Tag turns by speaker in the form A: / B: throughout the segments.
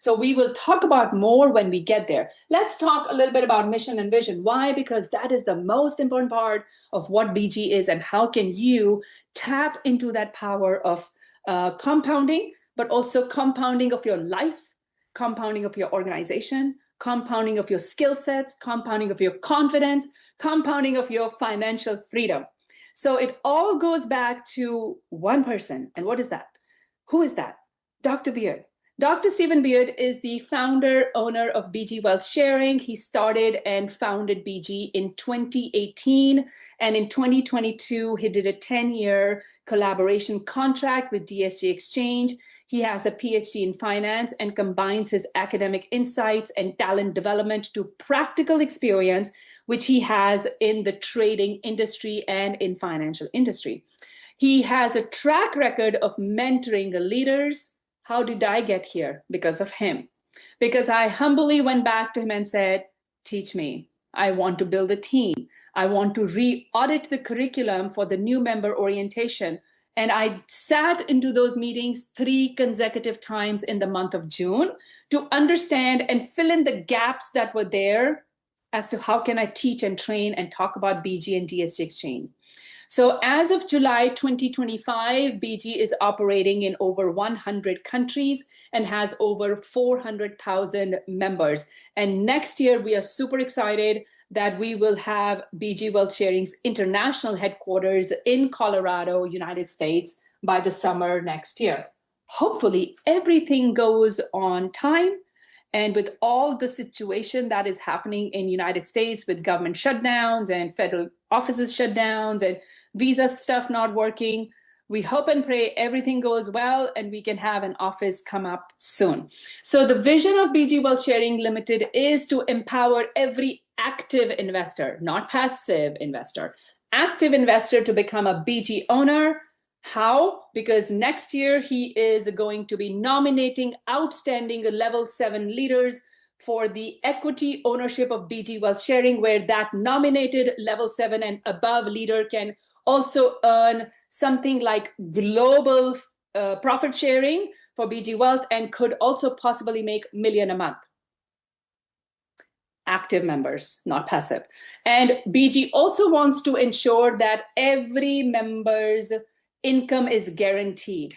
A: So we will talk about more when we get there. Let's talk a little bit about mission and vision. Why? Because that is the most important part of what BG is, and how can you tap into that power of compounding, but also compounding of your life, compounding of your organization, compounding of your skill sets, compounding of your confidence, compounding of your financial freedom. So it all goes back to one person. And what is that? Who is that? Dr. Beard. Dr. Stephen Beard is the founder, owner of BG Wealth Sharing. He started and founded BG in 2018. And in 2022, he did a 10-year collaboration contract with DSG Exchange. He has a PhD in finance and combines his academic insights and talent development to practical experience, which he has in the trading industry and in financial industry. He has a track record of mentoring leaders. How did I get here? Because of him. Because I humbly went back to him and said, teach me. I want to build a team. I want to re-audit the curriculum for the new member orientation. And I sat into those meetings 3 consecutive times in the month of June to understand and fill in the gaps that were there as to how can I teach and train and talk about BG and DSG Exchange. So as of July 2025, BG is operating in over 100 countries and has over 400,000 members. And next year, we are super excited that we will have BG Wealth Sharing's international headquarters in Colorado, United States, by the summer next year. Hopefully, everything goes on time. And with all the situation that is happening in United States with government shutdowns and federal offices shutdowns and visa stuff not working, we hope and pray everything goes well and we can have an office come up soon. So the vision of BG Wealth Sharing Limited is to empower every active investor, not passive investor, active investor to become a BG owner. How? Because next year he is going to be nominating outstanding level 7 leaders for the equity ownership of BG Wealth Sharing, where that nominated level 7 and above leader can also earn something like global profit sharing for BG Wealth and could also possibly make $1 million a month. Active members, not passive. And BG also wants to ensure that every member's income is guaranteed.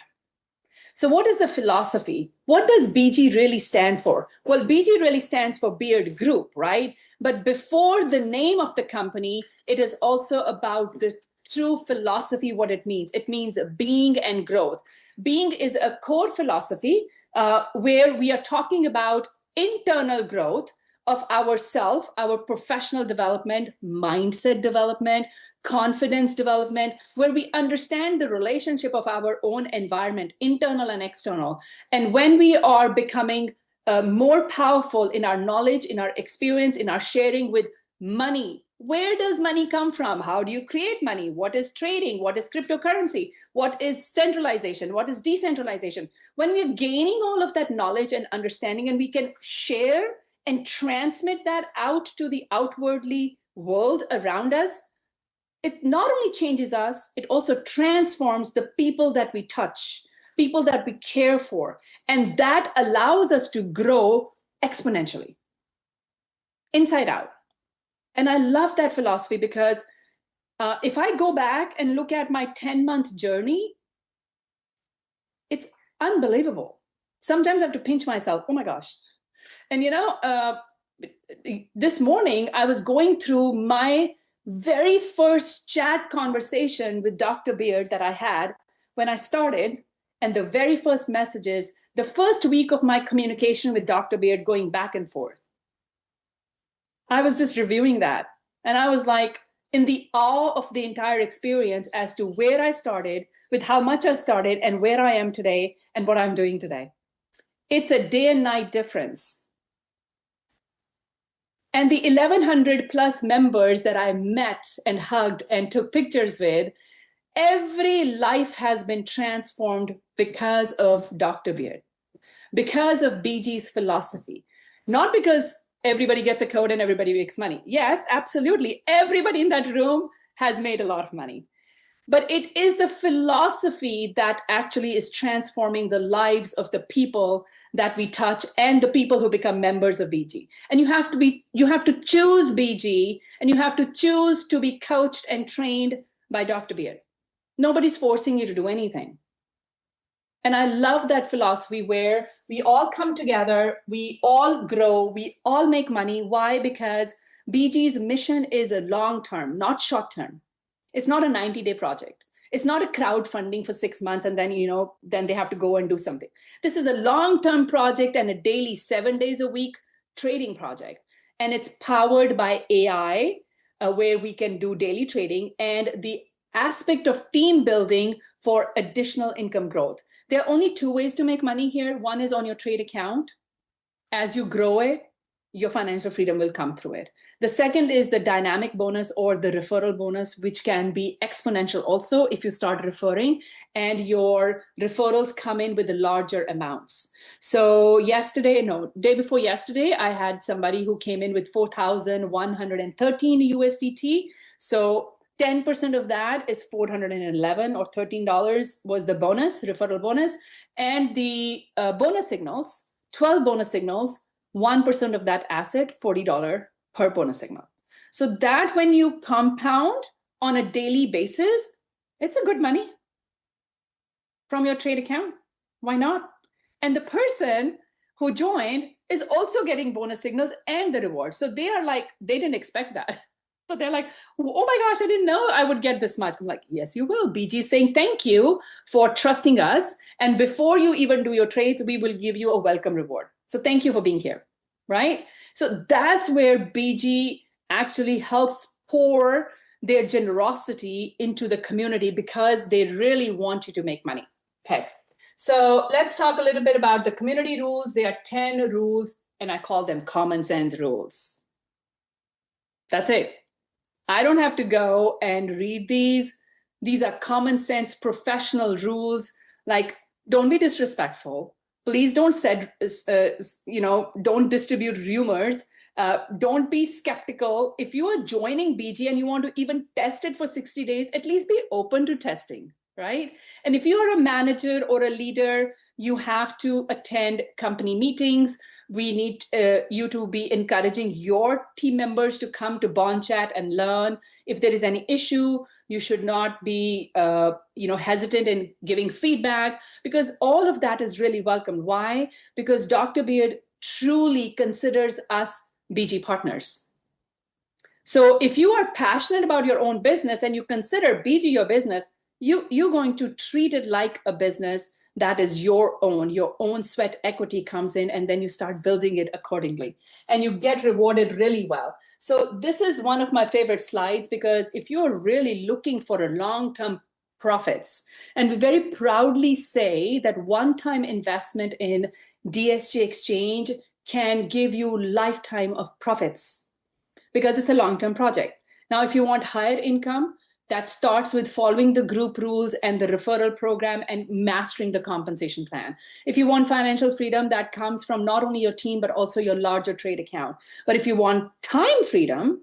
A: So what is the philosophy? What does BG really stand for? Well, BG really stands for Beard Group, right? But before the name of the company, it is also about the true philosophy, what it means. It means being and growth. Being is a core philosophy where we are talking about internal growth of ourself, our professional development, mindset development, confidence development, where we understand the relationship of our own environment, internal and external. And when we are becoming more powerful in our knowledge, in our experience, in our sharing with money, where does money come from? How do you create money? What is trading? What is cryptocurrency? What is centralization? What is decentralization? When we're gaining all of that knowledge and understanding, and we can share and transmit that out to the outwardly world around us, it not only changes us, it also transforms the people that we touch, people that we care for. And that allows us to grow exponentially, inside out. And I love that philosophy because if I go back and look at my 10-month journey, it's unbelievable. Sometimes I have to pinch myself. Oh my gosh. And this morning I was going through my very first chat conversation with Dr. Beard that I had when I started, and the very first messages, the first week of my communication with Dr. Beard going back and forth. I was just reviewing that, and I was like in the awe of the entire experience as to where I started, with how much I started, and where I am today, and what I'm doing today. It's a day and night difference. And the 1,100 plus members that I met and hugged and took pictures with, every life has been transformed because of Dr. Beard, because of BG's philosophy. Not because everybody gets a code and everybody makes money. Yes, absolutely. Everybody in that room has made a lot of money. But it is the philosophy that actually is transforming the lives of the people that we touch and the people who become members of BG. And you have to choose BG, and you have to choose to be coached and trained by Dr. Beard. Nobody's forcing you to do anything. And I love that philosophy where we all come together, we all grow, we all make money. Why? Because BG's mission is a long term, not short term. It's not a 90-day project. It's not a crowdfunding for 6 months and then, then they have to go and do something. This is a long-term project and a daily 7 days a week trading project. And it's powered by AI, where we can do daily trading, and the aspect of team building for additional income growth. There are only two ways to make money here. One is on your trade account. As you grow it, your financial freedom will come through it. The second is the dynamic bonus or the referral bonus, which can be exponential also if you start referring and your referrals come in with the larger amounts. So day before yesterday, I had somebody who came in with 4,113 USDT. So 10% of that is $411 or $13 was the bonus, referral bonus. And the bonus signals, 12 bonus signals, 1% of that asset, $40 per bonus signal. So that when you compound on a daily basis, it's a good money from your trade account. Why not? And the person who joined is also getting bonus signals and the reward. So they are like, they didn't expect that. So they're like, oh my gosh, I didn't know I would get this much. I'm like, yes, you will. BG is saying thank you for trusting us. And before you even do your trades, we will give you a welcome reward. So thank you for being here, right? So that's where BG actually helps pour their generosity into the community because they really want you to make money. Okay, so let's talk a little bit about the community rules. There are 10 rules, and I call them common sense rules. That's it. I don't have to go and read these. These are common sense professional rules, like don't be disrespectful. Please don't don't distribute rumors. Don't be skeptical. If you are joining BG and you want to even test it for 60 days, at least be open to testing, right? And if you are a manager or a leader, you have to attend company meetings. We need you to be encouraging your team members to come to Bond Chat and learn. If there is any issue, you should not be hesitant in giving feedback, because all of that is really welcome. Why? Because Dr. Beard truly considers us BG partners. So if you are passionate about your own business and you consider BG your business, you're going to treat it like a business that is your own sweat equity comes in, and then you start building it accordingly and you get rewarded really well. So this is one of my favorite slides, because if you're really looking for a long-term profits, and we very proudly say that one-time investment in DSG Exchange can give you lifetime of profits because it's a long-term project. Now, if you want higher income, that starts with following the group rules and the referral program and mastering the compensation plan. If you want financial freedom, that comes from not only your team, but also your larger trade account. But if you want time freedom,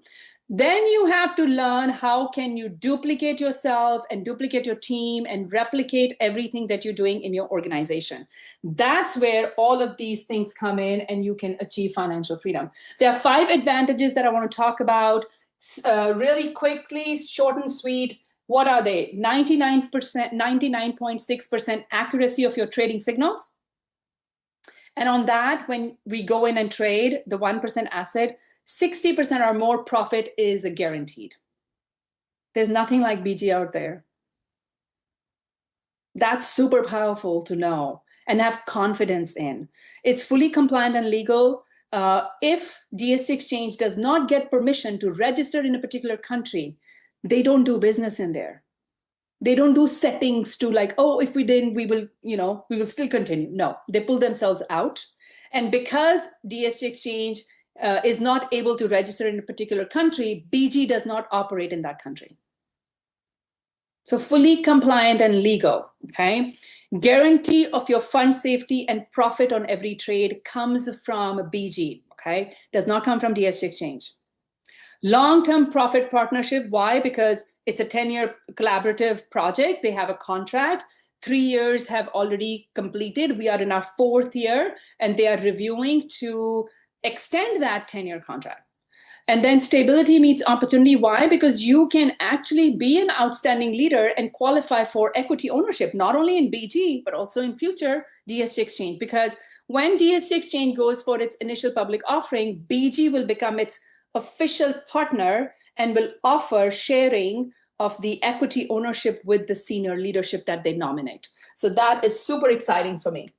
A: then you have to learn how can you duplicate yourself and duplicate your team and replicate everything that you're doing in your organization. That's where all of these things come in and you can achieve financial freedom. There are 5 advantages that I want to talk about. Really quickly, short and sweet. What are they? 99%, 99.6% accuracy of your trading signals. And on that, when we go in and trade the 1% asset, 60% or more profit is guaranteed. There's nothing like BG out there. That's super powerful to know and have confidence in. It's fully compliant and legal. If DSG Exchange does not get permission to register in a particular country, they don't do business in there. They don't do settings to like, oh, if we didn't, we will still continue. No, they pull themselves out. And because DSG Exchange is not able to register in a particular country, BG does not operate in that country. So fully compliant and legal, okay? Guarantee of your fund safety and profit on every trade comes from BG, okay? Does not come from DSG Exchange. Long-term profit partnership. Why? Because it's a 10-year collaborative project. They have a contract. 3 years have already completed. We are in our 4th year, and they are reviewing to extend that 10-year contract. And then stability meets opportunity. Why? Because you can actually be an outstanding leader and qualify for equity ownership, not only in BG, but also in future DSG Exchange. Because when DSG Exchange goes for its initial public offering, BG will become its official partner and will offer sharing of the equity ownership with the senior leadership that they nominate. So that is super exciting for me.